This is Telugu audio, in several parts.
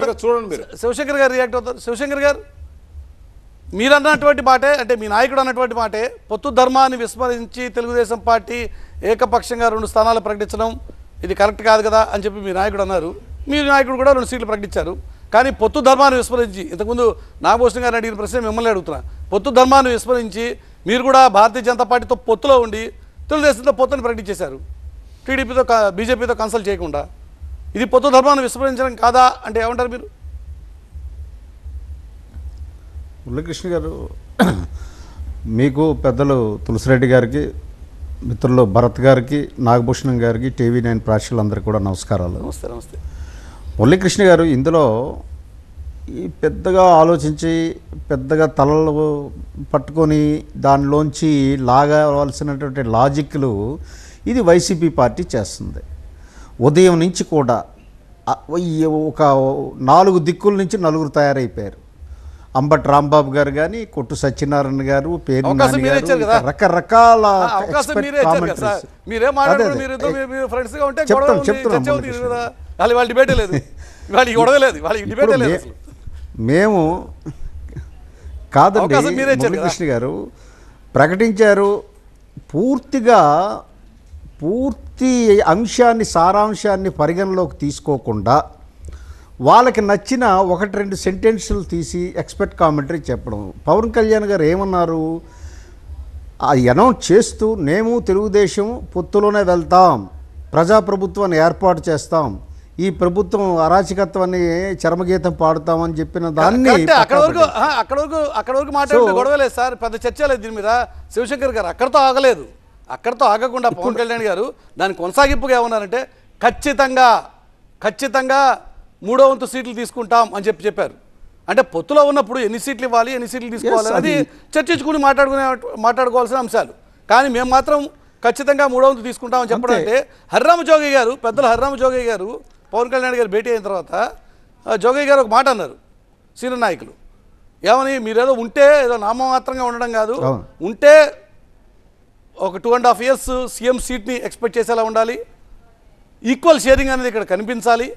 చూడండి మీరు శివశంకర్ గారు రియాక్ట్ అవుతారు. శివశంకర్ గారు మీరు అన్నటువంటి మాటే, అంటే మీ నాయకుడు అన్నటువంటి మాటే, పొత్తు ధర్మాన్ని విస్మరించి తెలుగుదేశం పార్టీ ఏకపక్షంగా 2 స్థానాలు ప్రకటించడం ఇది కరెక్ట్ కాదు కదా అని చెప్పి మీ నాయకుడు అన్నారు. మీ నాయకుడు కూడా 2 సీట్లు ప్రకటించారు. కానీ పొత్తు ధర్మాన్ని విస్మరించి, ఇంతకుముందు నాగభూషణ్ గారు అడిగిన ప్రశ్న మిమ్మల్ని అడుగుతున్నా, పొత్తు ధర్మాన్ని విస్మరించి మీరు కూడా భారతీయ జనతా పార్టీతో పొత్తులో ఉండి తెలుగుదేశంతో పొత్తుని ప్రకటించేశారు, టీడీపీతో బీజేపీతో కన్సల్ట్ చేయకుండా. ఇది పొత్తు ధర్మాన్ని విస్మరించడం కాదా అంటే ఏమంటారు మీరు? మురళీకృష్ణ గారు, మీకు పెద్దలు తులసిరెడ్డి గారికి, మిత్రులు భరత్ గారికి, నాగభూషణం గారికి, TV9 ప్రేక్షకులందరికీ కూడా నమస్కారాలు. నమస్తే. నమస్తే మురళీకృష్ణ గారు, ఇందులో ఈ పెద్దగా ఆలోచించి పెద్దగా తలలు పట్టుకొని దానిలోంచి లాగవలసినటువంటి లాజిక్లు ఇది వైసీపీ పార్టీ చేస్తుంది. ఉదయం నుంచి కూడా ఒక 4 దిక్కుల నుంచి 4 తయారైపోయారు. అంబటి రాంబాబు గారు కానీ, కొట్టు సత్యనారాయణ గారు, పేరు రకరకాల మేము కాదండి. మురళీకృష్ణ గారు ప్రకటించారు, పూర్తి అంశాన్ని, సారాంశాన్ని పరిగణలోకి తీసుకోకుండా వాళ్ళకి నచ్చిన 1-2 సెంటెన్సులు తీసి ఎక్స్పెక్ట్ కామెంటరీ చెప్పడం. పవన్ కళ్యాణ్ గారు ఏమన్నారు, అది అనౌన్స్ చేస్తూ మేము తెలుగుదేశం పొత్తులోనే వెళ్తాం, ప్రజాప్రభుత్వాన్ని ఏర్పాటు చేస్తాం, ఈ ప్రభుత్వం అరాచకత్వాన్ని చరమగీతం పాడుతామని చెప్పిన దాన్ని అక్కడ వరకు మాట్లాడితే గొడవలేదు సార్, పెద్ద చర్చ లేదు దీని మీద. శివశంకర్ గారు అక్కడితో ఆగలేదు. అక్కడితో ఆగకుండా పవన్ కళ్యాణ్ గారు దాని కొనసాగింపుగా ఏమన్నారంటే ఖచ్చితంగా 3వ వంతు సీట్లు తీసుకుంటాం అని చెప్పారు. అంటే పొత్తులో ఉన్నప్పుడు ఎన్ని సీట్లు ఇవ్వాలి, ఎన్ని సీట్లు తీసుకోవాలి అది చర్చించుకుని మాట్లాడుకోవాల్సిన అంశాలు. కానీ మేము మాత్రం ఖచ్చితంగా 3వ వంతు తీసుకుంటామని చెప్పడం అంటే, హరిరామజోగయ్య గారు, పెద్దలు హరిరామజోగయ్య గారు పవన్ కళ్యాణ్ గారు భేటీ అయిన తర్వాత జోగయ్య గారు ఒక మాట అన్నారు, సీనియర్ నాయకులు ఏమని, మీరేదో ఉంటే ఏదో నామమాత్రంగా ఉండడం కాదు, ఉంటే ఒక 2.5 years సీఎం సీట్ని ఎక్స్పెక్ట్ చేసేలా ఉండాలి, ఈక్వల్ షేరింగ్ అనేది ఇక్కడ కనిపించాలి,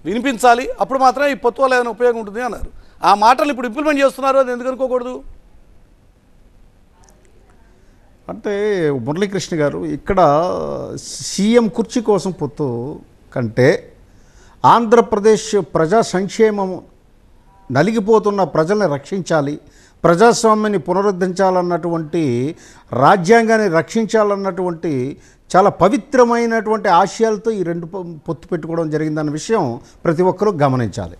వినిపించాలి, అప్పుడు మాత్రమే ఈ పొత్తు వల్ల ఏదైనా ఉపయోగం ఉంటుంది అన్నారు. ఆ మాటలు ఇప్పుడు ఇంప్లిమెంట్ చేస్తున్నారు, అది ఎందుకు అనుకోకూడదు? అంటే మురళీకృష్ణ గారు, ఇక్కడ సీఎం కుర్చీ కోసం పొత్తు కంటే ఆంధ్రప్రదేశ్ ప్రజా సంక్షేమం, నలిగిపోతున్న ప్రజల్ని రక్షించాలి, ప్రజాస్వామ్యాన్ని పునరుద్ధరించాలన్నటువంటి, రాజ్యాంగాన్ని రక్షించాలన్నటువంటి చాలా పవిత్రమైనటువంటి ఆశయాలతో ఈ 2 పొత్తు పెట్టుకోవడం జరిగిందన్న విషయం ప్రతి ఒక్కరూ గమనించాలి.